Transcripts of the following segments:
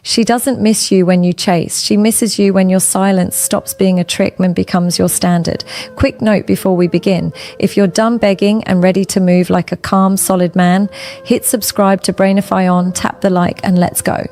She doesn't miss you when you chase. She misses you when your silence stops being a trick and becomes your standard. Quick note before we begin. If you're done begging and ready to move like a calm, solid man, hit subscribe to Brainify on, tap the like, and let's go.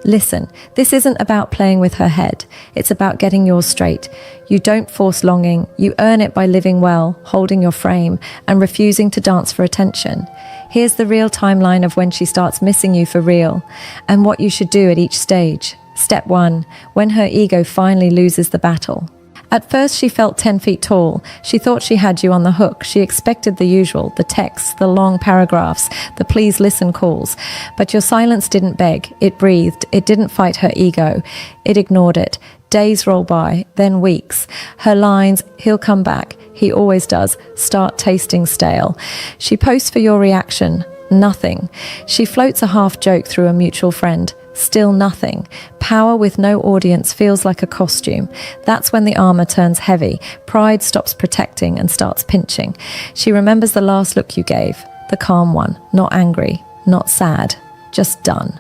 Listen, this isn't about playing with her head. It's about getting yours straight. You don't force longing. You earn it by living well, holding your frame, and refusing to dance for attention. Here's the real timeline of when she starts missing you for real, and what you should do at each stage. Step 1, when her ego finally loses the battle. At first, she felt 10 feet tall. She thought she had you on the hook. She expected the usual, the texts, the long paragraphs, the please listen calls. But your silence didn't beg. It breathed. It didn't fight her ego. It ignored it. Days roll by, then weeks. Her lines, he'll come back. He always does. Start tasting stale. She posts for your reaction. Nothing. She floats a half joke through a mutual friend. Still nothing. Power with no audience feels like a costume. That's when the armor turns heavy. Pride stops protecting and starts pinching. She remembers the last look you gave. The calm one. Not angry. Not sad. Just done.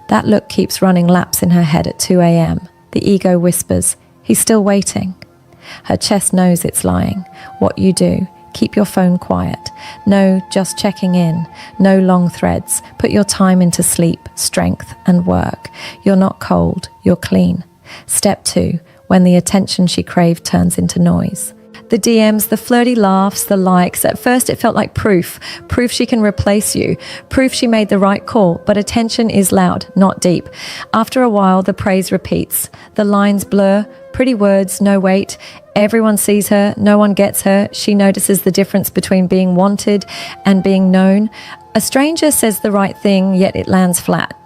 That look keeps running laps in her head at 2 a.m. The ego whispers, he's still waiting. Her chest knows it's lying. What you do, keep your phone quiet. No, just checking in. No long threads. Put your time into sleep, strength, and work. You're not cold, you're clean. Step 2, when the attention she craved turns into noise. The DMs, the flirty laughs, the likes. At first it felt like proof she can replace you, proof she made the right call, but attention is loud, not deep. After a while, the praise repeats. The lines blur, pretty words, no weight. Everyone sees her, no one gets her. She notices the difference between being wanted and being known. A stranger says the right thing, yet it lands flat.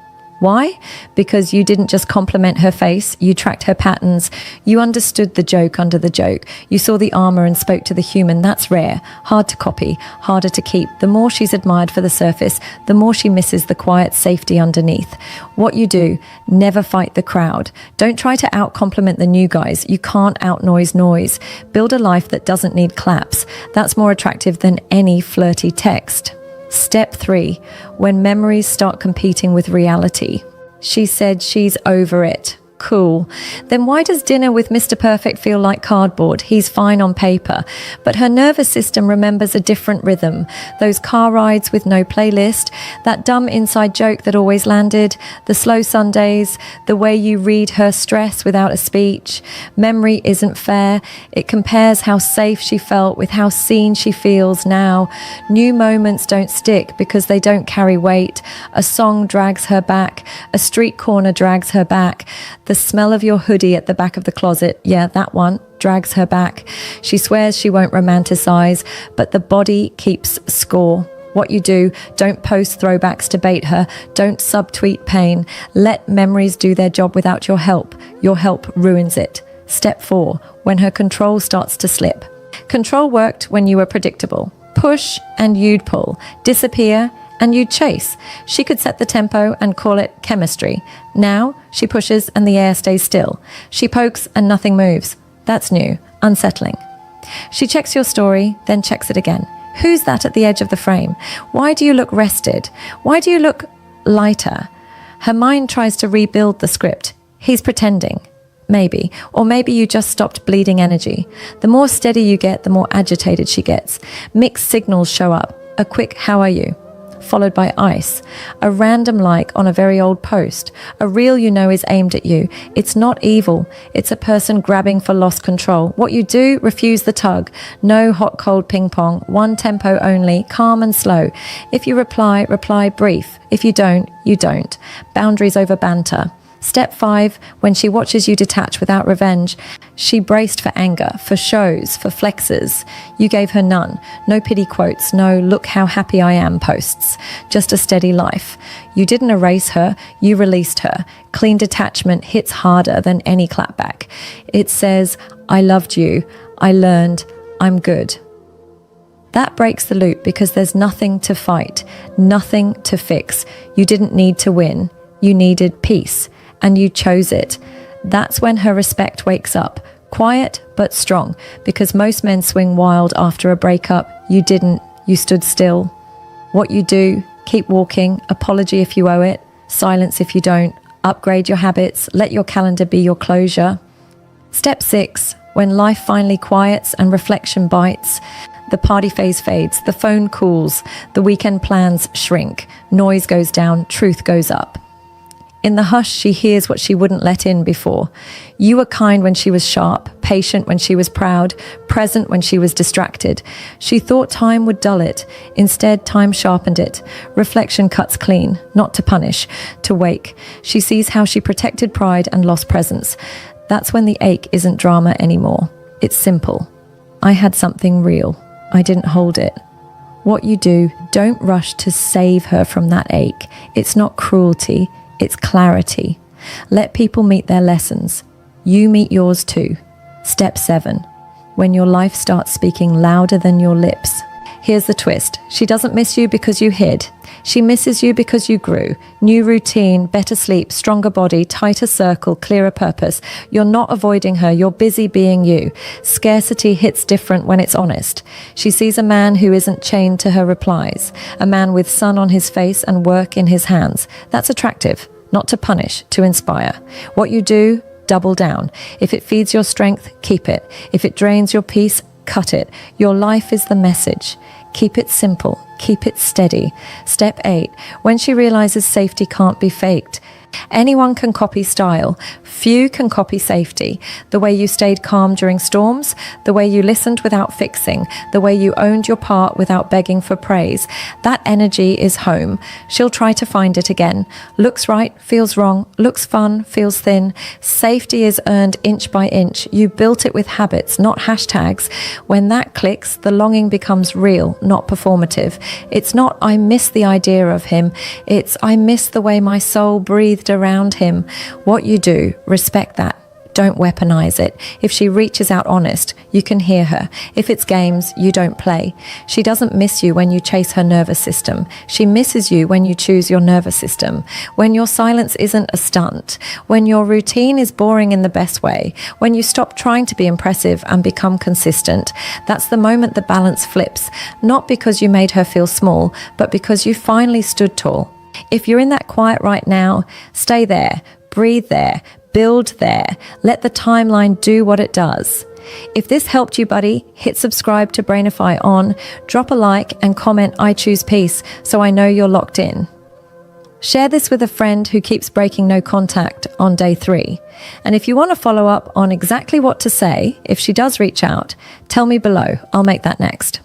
Why? Because you didn't just compliment her face, you tracked her patterns. You understood the joke under the joke. You saw the armor and spoke to the human. That's rare, hard to copy, harder to keep. The more she's admired for the surface, the more she misses the quiet safety underneath. What you do, never fight the crowd. Don't try to out-compliment the new guys. You can't out-noise noise. Build a life that doesn't need claps. That's more attractive than any flirty text. Step 3, when memories start competing with reality. She said she's over it. Cool. Then why does dinner with Mr. Perfect feel like cardboard? He's fine on paper, but her nervous system remembers a different rhythm. Those car rides with no playlist, that dumb inside joke that always landed, the slow Sundays, the way you read her stress without a speech. Memory isn't fair. It compares how safe she felt with how seen she feels now. New moments don't stick because they don't carry weight. A song drags her back. A street corner drags her back. The smell of your hoodie at the back of the closet, yeah, that one, drags her back. She swears she won't romanticize, but the body keeps score. What you do, don't post throwbacks to bait her. Don't subtweet pain. Let memories do their job without your help. Your help ruins it. Step 4, when her control starts to slip. Control worked when you were predictable. Push and you'd pull. Disappear and you'd chase. She could set the tempo and call it chemistry. Now, she pushes and the air stays still. She pokes and nothing moves. That's new, unsettling. She checks your story, then checks it again. Who's that at the edge of the frame? Why do you look rested? Why do you look lighter? Her mind tries to rebuild the script. He's pretending. Maybe. Or maybe you just stopped bleeding energy. The more steady you get, the more agitated she gets. Mixed signals show up. A quick, how are you? Followed by ice, a random like on a very old post. A reel you know is aimed at you. It's not evil. It's a person grabbing for lost control. What you do, refuse the tug. No hot cold ping pong. One tempo only, calm and slow. If you reply, reply brief. If you don't, you don't. Boundaries over banter. Step 5, when she watches you detach without revenge. She braced for anger, for shows, for flexes. You gave her none. No pity quotes, no look how happy I am posts. Just a steady life. You didn't erase her, you released her. Clean detachment hits harder than any clapback. It says, I loved you, I learned, I'm good. That breaks the loop because there's nothing to fight, nothing to fix. You didn't need to win, you needed peace. And you chose it. That's when her respect wakes up. Quiet, but strong. Because most men swing wild after a breakup. You didn't. You stood still. What you do, keep walking. Apology if you owe it. Silence if you don't. Upgrade your habits. Let your calendar be your closure. Step 6. When life finally quiets and reflection bites, the party phase fades, the phone cools, the weekend plans shrink, noise goes down, truth goes up. In the hush, she hears what she wouldn't let in before. You were kind when she was sharp, patient when she was proud, present when she was distracted. She thought time would dull it. Instead, time sharpened it. Reflection cuts clean, not to punish, to wake. She sees how she protected pride and lost presence. That's when the ache isn't drama anymore. It's simple. I had something real. I didn't hold it. What you do, don't rush to save her from that ache. It's not cruelty. It's clarity. Let people meet their lessons. You meet yours too. Step 7. When your life starts speaking louder than your lips. Here's the twist. She doesn't miss you because you hid. She misses you because you grew. New routine, better sleep, stronger body, tighter circle, clearer purpose. You're not avoiding her. You're busy being you. Scarcity hits different when it's honest. She sees a man who isn't chained to her replies. A man with sun on his face and work in his hands. That's attractive. Not to punish, to inspire. What you do, double down. If it feeds your strength, keep it. If it drains your peace, cut it. Your life is the message. Keep it simple. Keep it steady. Step 8. When she realizes safety can't be faked. Anyone can copy style. Few can copy safety. The way you stayed calm during storms, the way you listened without fixing, the way you owned your part without begging for praise. That energy is home. She'll try to find it again. Looks right, feels wrong, looks fun, feels thin. Safety is earned inch by inch. You built it with habits, not hashtags. When that clicks, the longing becomes real, not performative. It's not, I miss the idea of him. It's, I miss the way my soul breathed around him. What you do, respect that. Don't weaponize it. If she reaches out honest, you can hear her. If it's games, you don't play. She doesn't miss you when you chase her nervous system. She misses you when you choose your nervous system. When your silence isn't a stunt. When your routine is boring in the best way. When you stop trying to be impressive and become consistent. That's the moment the balance flips. Not because you made her feel small, but because you finally stood tall. If you're in that quiet right now, stay there, breathe there, build there. Let the timeline do what it does. If this helped you, buddy, hit subscribe to Brainify on, drop a like and comment I choose peace so I know you're locked in. Share this with a friend who keeps breaking no contact on day 3. And if you want to follow up on exactly what to say, if she does reach out, tell me below. I'll make that next.